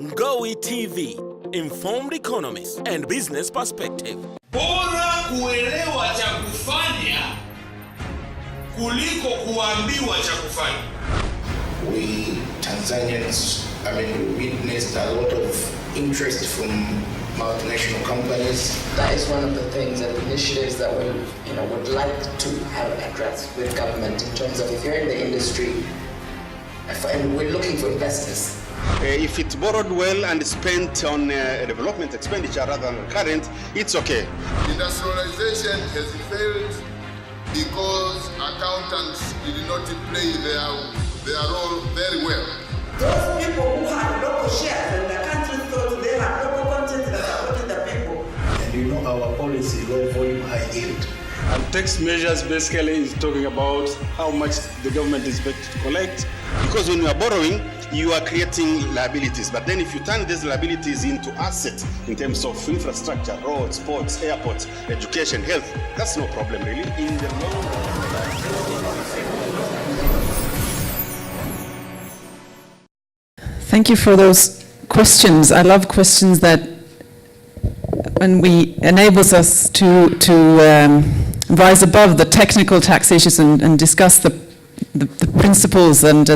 Ngowi TV, informed economists and business perspective. Bora kuelewa cha kufanya kuliko kuambiwa cha kufanya. We Tanzanians, we witnessed a lot of interest from multinational companies. That is one of the things and initiatives that we would like to have addressed with government in terms of if you're in the industry and we're looking for investors. If it's borrowed well and spent on development expenditure rather than current, it's okay. Industrialization has failed because accountants did not play their role very well. Those people who had local shares in the country thought they had local content that supported the people. And our policy, low volume, high yield. And tax measures basically is talking about how much the government is expected to collect. Because when you are borrowing, you are creating liabilities. But then if you turn these liabilities into assets in terms of infrastructure, roads, ports, airports, education, health, that's no problem really in the long run. Thank you for those questions. I love questions that enables us to rise above the technical tax issues and discuss the principles and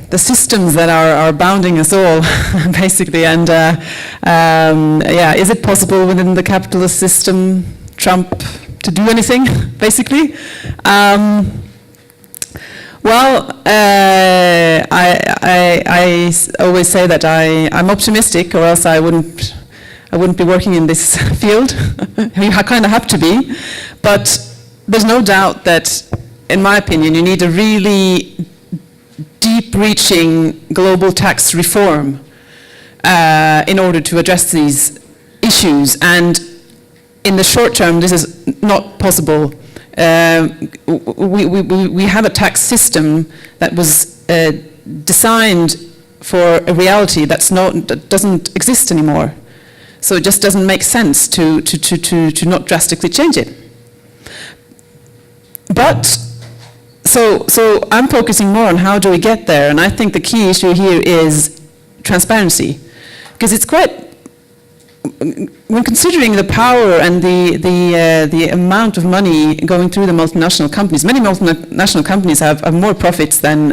the systems that are bounding us all, basically. And is it possible within the capitalist system, Trump, to do anything, basically? I always say that I'm optimistic, or else I wouldn't be working in this field. I kind of have to be, but there's no doubt that, in my opinion, you need a really deep-reaching global tax reform in order to address these issues. And in the short term, this is not possible. We have a tax system that was designed for a reality that doesn't exist anymore. So it just doesn't make sense to not drastically change it. But so I'm focusing more on how do we get there, and I think the key issue here is transparency, because it's quite. When considering the power and the amount of money going through the multinational companies, many multinational companies have more profits than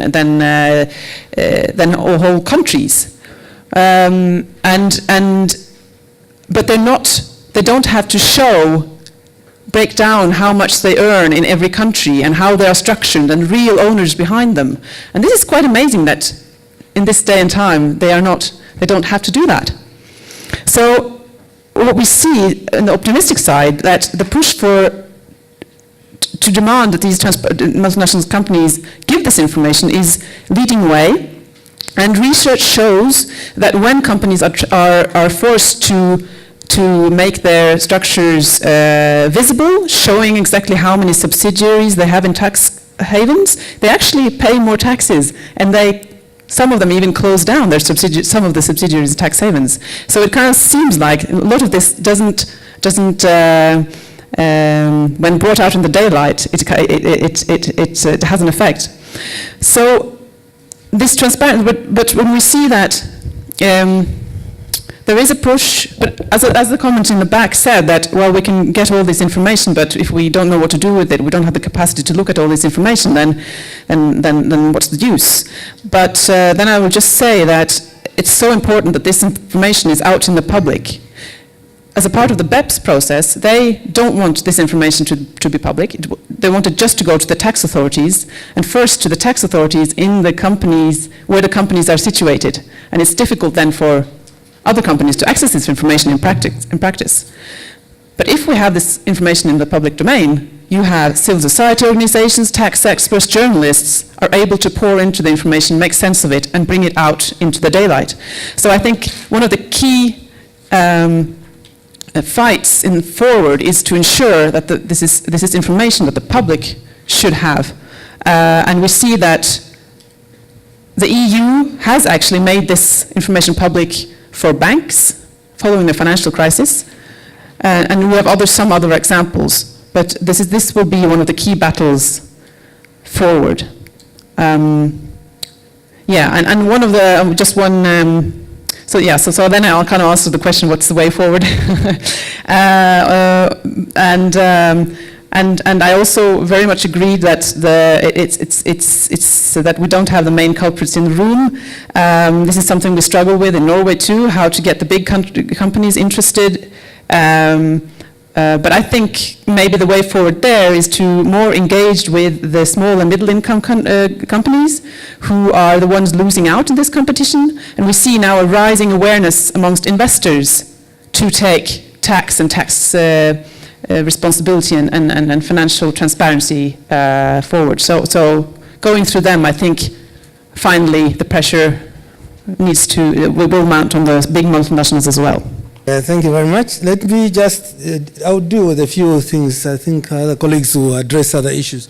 whole countries, but they don't have to break down how much they earn in every country and how they are structured and real owners behind them. And this is quite amazing that in this day and time they don't have to do that. So what we see on the optimistic side, that the push to demand that these multinational companies give this information is leading way, and research shows that when companies are forced to make their structures visible, showing exactly how many subsidiaries they have in tax havens, they actually pay more taxes, and some of them even close down some of the subsidiaries in tax havens. So it kind of seems like a lot of this doesn't when brought out in the daylight, it has an effect. So this transparency, but when we see that there is a push, but as the comment in the back said, that, well, we can get all this information, but if we don't know what to do with it, we don't have the capacity to look at all this information, then what's the use? But then I will just say that it's so important that this information is out in the public. As a part of the BEPS process, they don't want this information to be public. They want it just to go to the tax authorities, and first to the tax authorities in the companies where the companies are situated. And it's difficult then for other companies to access this information in practice. But if we have this information in the public domain, you have civil society organizations, tax experts, journalists are able to pour into the information, make sense of it, and bring it out into the daylight. So I think one of the key fights forward is to ensure that this is information that the public should have. And we see that the EU has actually made this information public for banks following the financial crisis, and we have some other examples. But this will be one of the key battles forward. Yeah, and one of the, just one, so then I'll kind of answer the question, what's the way forward? And I also very much agree that it's that we don't have the main culprits in the room. This is something we struggle with in Norway too, how to get the big companies interested. But I think maybe the way forward there is to more engage with the small and middle income companies who are the ones losing out in this competition. And we see now a rising awareness amongst investors to take tax and tax responsibility and financial transparency forward. So going through them, I think finally the pressure will mount on the big multinationals as well. Thank you very much. Let me just, I'll deal with a few things. I think other colleagues will address other issues.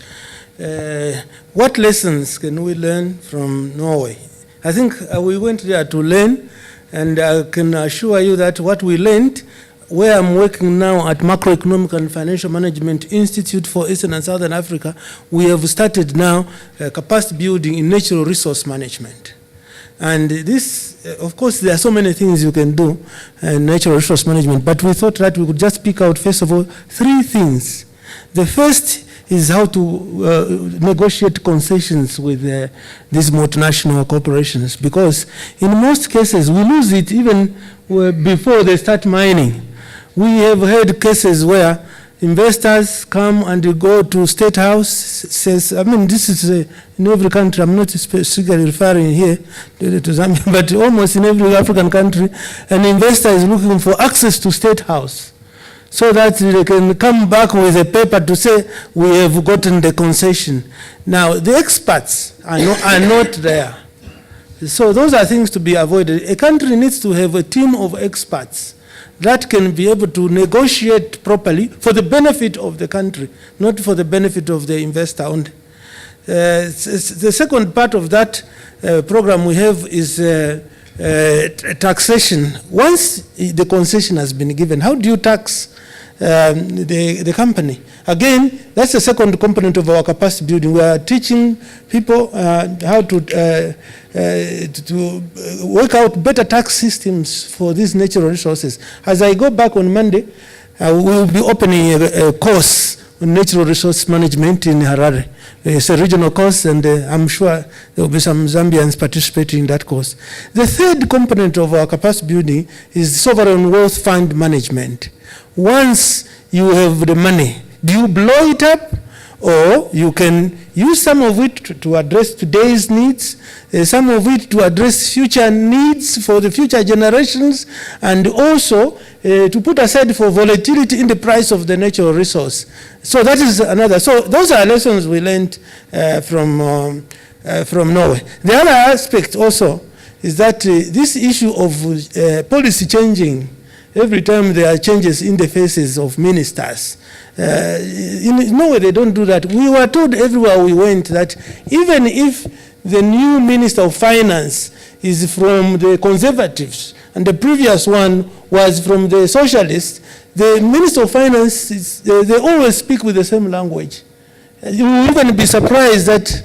What lessons can we learn from Norway? I think we went there to learn, and I can assure you that what we learned, where I'm working now at Macroeconomic and Financial Management Institute for Eastern and Southern Africa, we have started now capacity building in natural resource management. And this, of course, there are so many things you can do in natural resource management, but we thought that we could just pick out, first of all, 3 things. The first is how to negotiate concessions with these multinational corporations, because in most cases we lose it even before they start mining. We have heard cases where investors come and go to State House, says, I mean, this is in every country, I'm not specifically referring here to Zambia, but almost in every African country, an investor is looking for access to State House so that they can come back with a paper to say, we have gotten the concession. Now, the experts are not there. So those are things to be avoided. A country needs to have a team of experts that can be able to negotiate properly for the benefit of the country, not for the benefit of the investor only. The second part of that program we have is taxation. Once the concession has been given, how do you tax the company? Again, that's the second component of our capacity building. We are teaching people how to work out better tax systems for these natural resources. As I go back on Monday, we will be opening a course on natural resource management in Harare. It's a regional course, and I'm sure there will be some Zambians participating in that course. The third component of our capacity building is sovereign wealth fund management. Once you have the money, do you blow it up, or you can use some of it to address today's needs, some of it to address future needs for the future generations, and also to put aside for volatility in the price of the natural resource. So that is another. So those are lessons we learned from Norway. The other aspect also is that this issue of policy changing, every time there are changes in the faces of ministers. In Norway, they don't do that. We were told everywhere we went that even if the new Minister of Finance is from the Conservatives and the previous one was from the Socialists, the Minister of Finance, they always speak with the same language. You will even be surprised that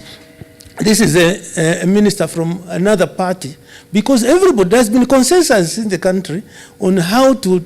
this is a minister from another party, because everybody, there's been consensus in the country on how to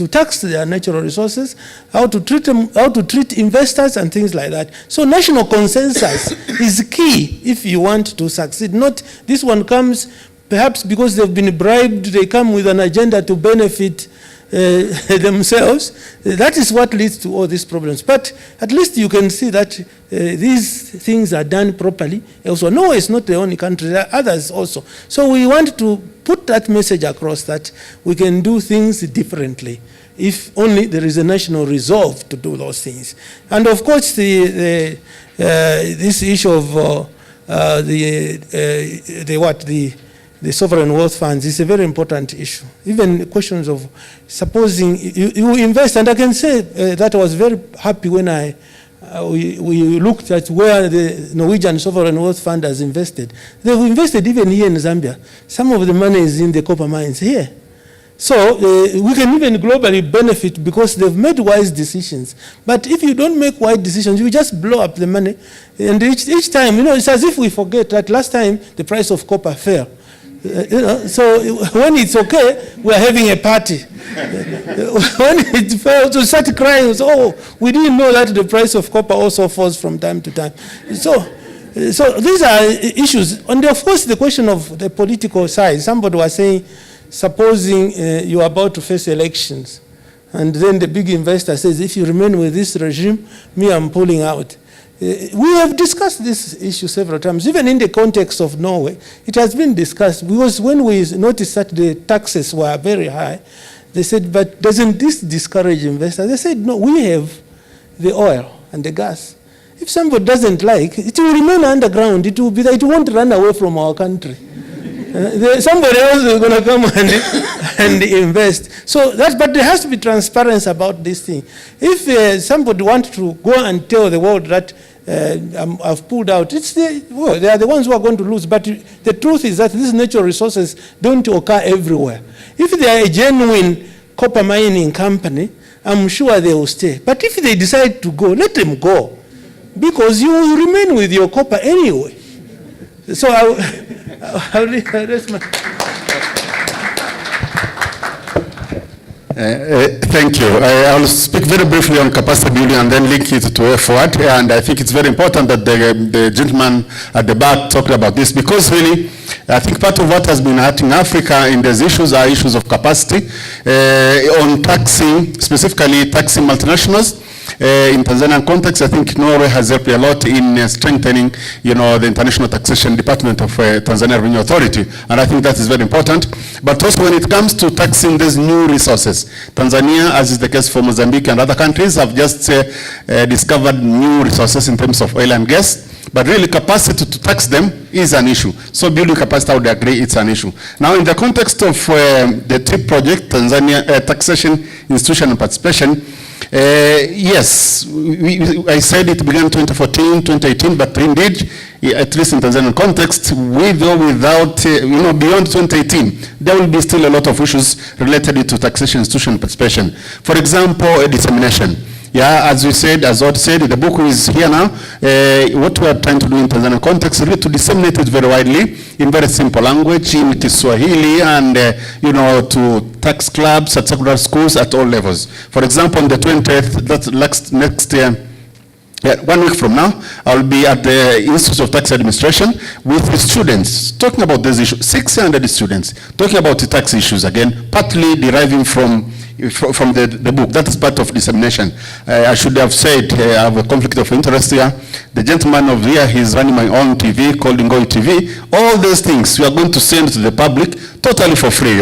tax their natural resources, how to treat them, how to treat investors and things like that. So national consensus is key if you want to succeed. Not this one comes perhaps because they've been bribed, they come with an agenda to benefit themselves. That is what leads to all these problems. But at least you can see that these things are done properly. Also, Norway is not the only country, there are others also. So we want to put that message across that we can do things differently if only there is a national resolve to do those things. And of course, this issue of the sovereign wealth funds is a very important issue. Even questions of supposing you invest, and I can say that I was very happy when we looked at where the Norwegian sovereign wealth fund has invested. They've invested even here in Zambia. Some of the money is in the copper mines here. So we can even globally benefit because they've made wise decisions. But if you don't make wise decisions, you just blow up the money. And each time, it's as if we forget that last time the price of copper fell. So when it's okay, we're having a party. When it fell, to start crying, so, we didn't know that the price of copper also falls from time to time. So these are issues. And of course, the question of the political side. Somebody was saying, supposing you're about to face elections, and then the big investor says, if you remain with this regime, I'm pulling out. We have discussed this issue several times, even in the context of Norway. It has been discussed, because when we noticed that the taxes were very high, they said, but doesn't this discourage investors? They said, no, we have the oil and the gas. If somebody doesn't like, it will remain underground. It will be that it won't run away from our country. Somebody else is going to come and invest. So but there has to be transparency about this thing. If somebody wants to go and tell the world that I've pulled out, they are the ones who are going to lose. But the truth is that these natural resources don't occur everywhere. If they are a genuine copper mining company, I'm sure they will stay. But if they decide to go, let them go. Because you will remain with your copper anyway. So I'll rest my... Thank you. I'll speak very briefly on capacity building and then link it to way forward. And I think it's very important that the gentleman at the back talked about this, because really, I think part of what has been hurting Africa in these issues are issues of capacity on taxing, specifically taxing multinationals. In Tanzanian context, I think Norway has helped a lot in strengthening, the International Taxation Department of Tanzania Revenue Authority, and I think that is very important. But also when it comes to taxing these new resources, Tanzania, as is the case for Mozambique and other countries, have just discovered new resources in terms of oil and gas. But really, capacity to tax them is an issue. So building capacity, I would agree, it's an issue. Now, in the context of the TIP project, Tanzania Taxation Institution and Participation, yes, I said it began 2014, 2018, but indeed, at least in Tanzanian context, with or without, beyond 2018, there will be still a lot of issues related to taxation institution participation. For example, dissemination. Yeah, as we said, as Odd said, the book is here now. What we are trying to do in Tanzanian context is really to disseminate it very widely in very simple language, in Kiswahili, and to tax clubs at secondary schools at all levels. For example, on the 20th, that's next year, 1 week from now, I'll be at the Institute of Tax Administration with the students talking about this issue. 600 students talking about the tax issues again, partly deriving from the book. That is part of dissemination. I should have said I have a conflict of interest here. The gentleman over here, he's running my own TV called Ngoi TV. All those things we are going to send to the public totally for free,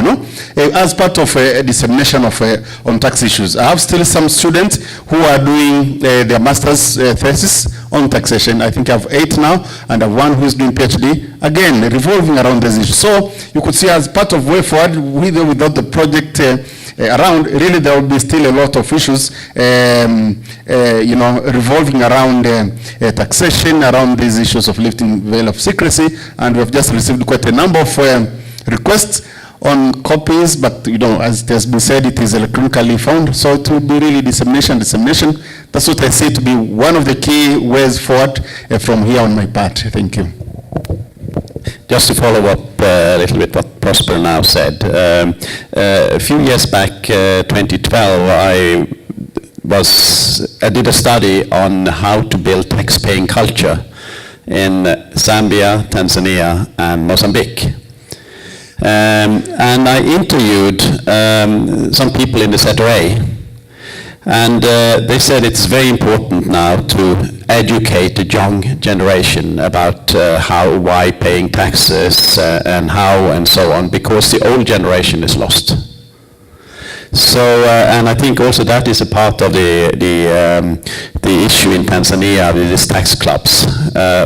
as part of a dissemination of on tax issues. I have still some students who are doing their master's thesis on taxation. I think I have 8 now, and I have 1 who is doing PhD, again, revolving around this issue. So you could see as part of way forward, with or without the project around, really there will be still a lot of issues, revolving around taxation, around these issues of lifting veil of secrecy, and we have just received quite a number of requests on copies, but as it has been said, it is electronically found, so it will be really dissemination. That's what I see to be one of the key ways forward from here on my part. Thank you. Just to follow up a little bit what Prosper now said. A few years back, 2012, I did a study on how to build tax-paying culture in Zambia, Tanzania, and Mozambique. And I interviewed some people in the ZRA, and they said it's very important now to educate the young generation about why paying taxes and how and so on, because the old generation is lost. So, and I think also that is a part of the issue in Tanzania with these tax clubs.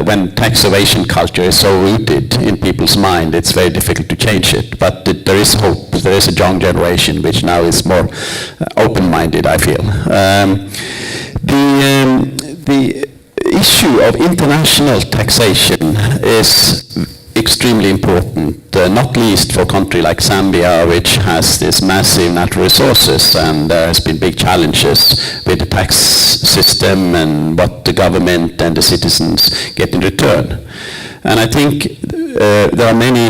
When tax evasion culture is so rooted in people's mind, it's very difficult to change it. But there is hope. There is a young generation which now is more open-minded, I feel. The issue of international taxation is extremely important, not least for a country like Zambia, which has this massive natural resources, and there has been big challenges with the tax system and what the government and the citizens get in return. And I think there are many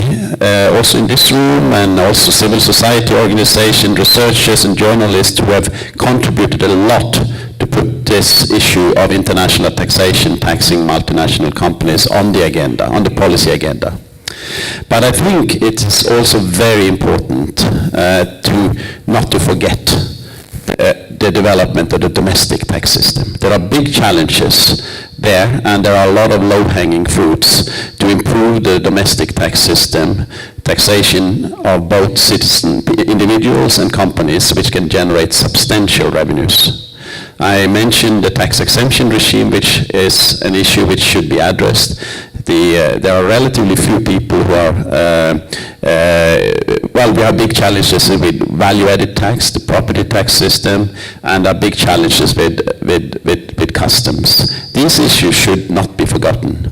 also in this room, and also civil society organizations, researchers and journalists who have contributed a lot to put this issue of international taxation, taxing multinational companies on the agenda, on the policy agenda. But I think it is also very important not to forget the development of the domestic tax system. There are big challenges there, and there are a lot of low-hanging fruits to improve the domestic tax system, taxation of both individuals and companies, which can generate substantial revenues. I mentioned the tax exemption regime, which is an issue which should be addressed. There are relatively few people who are, we have big challenges with value-added tax, the property tax system, and our big challenges with customs. These issues should not be forgotten.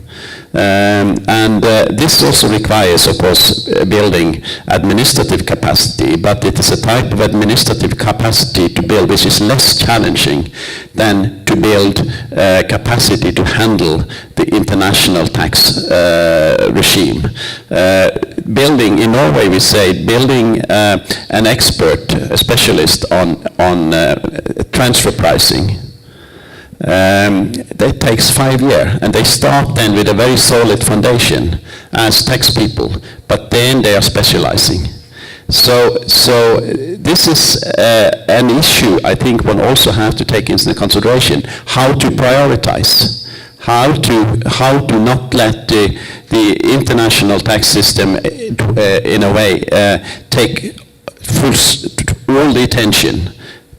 This also requires, of course, building administrative capacity, but it is a type of administrative capacity to build which is less challenging than to build capacity to handle the international tax regime. Building, in Norway we say, building an expert, a specialist on transfer pricing. That takes 5 years, and they start then with a very solid foundation as tax people, but then they are specializing. So this is an issue I think one also have to take into consideration, how to prioritize, how to not let the international tax system in a way take all the attention.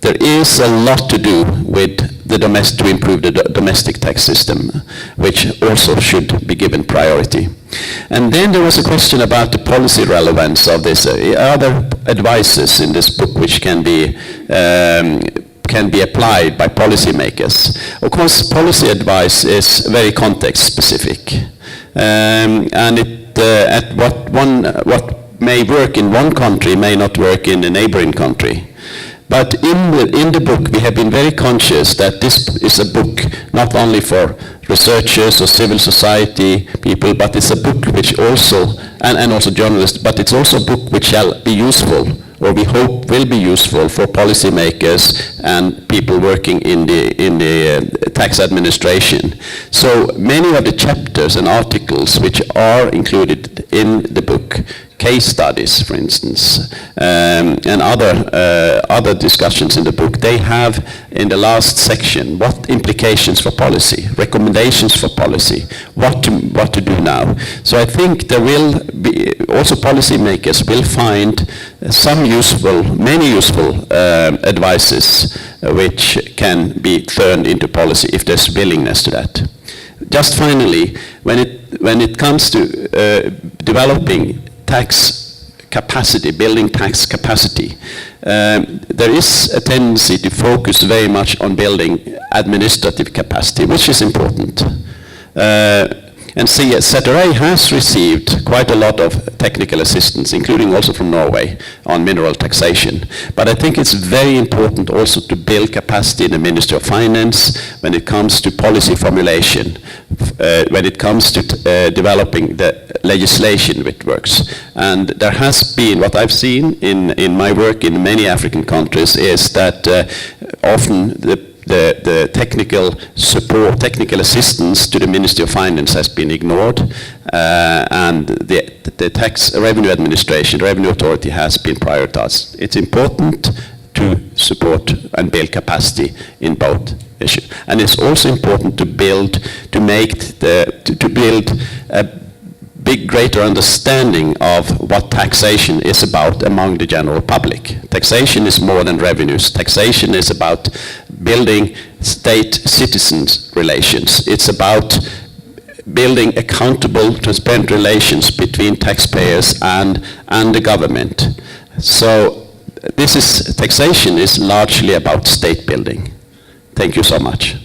There is a lot to do with to improve the domestic tax system, which also should be given priority. And then there was a question about the policy relevance of this. Are there advices in this book which can be applied by policymakers? Of course, policy advice is very context specific, and what may work in one country may not work in a neighboring country. But in the book, we have been very conscious that this is a book not only for researchers or civil society people, but it's a book which also, and also journalists, but it's also a book which shall be useful, or we hope will be useful for policymakers and people working in the tax administration. So many of the chapters and articles which are included in the book, case studies, for instance, and other discussions in the book, they have in the last section what implications for policy, recommendations for policy, what to do now. So I think there will be also policymakers will find many useful advices which can be turned into policy if there's willingness to that. Just finally, when it comes to developing tax capacity, building tax capacity, there is a tendency to focus very much on building administrative capacity, which is important. And Secrecy has received quite a lot of technical assistance, including also from Norway, on mineral taxation. But I think it's very important also to build capacity in the Ministry of Finance when it comes to policy formulation, when it comes to developing the legislation which works. And there has been, what I've seen in my work in many African countries, is that often the technical support, technical assistance to the Ministry of Finance has been ignored, and the tax revenue administration, the revenue authority has been prioritized. It's important to support and build capacity in both issues. And it's also important to build a greater understanding of what taxation is about among the general public. Taxation is more than revenues. Taxation is about building state-citizens relations. It's about building accountable, transparent relations between taxpayers and the government. So taxation is largely about state building. Thank you so much.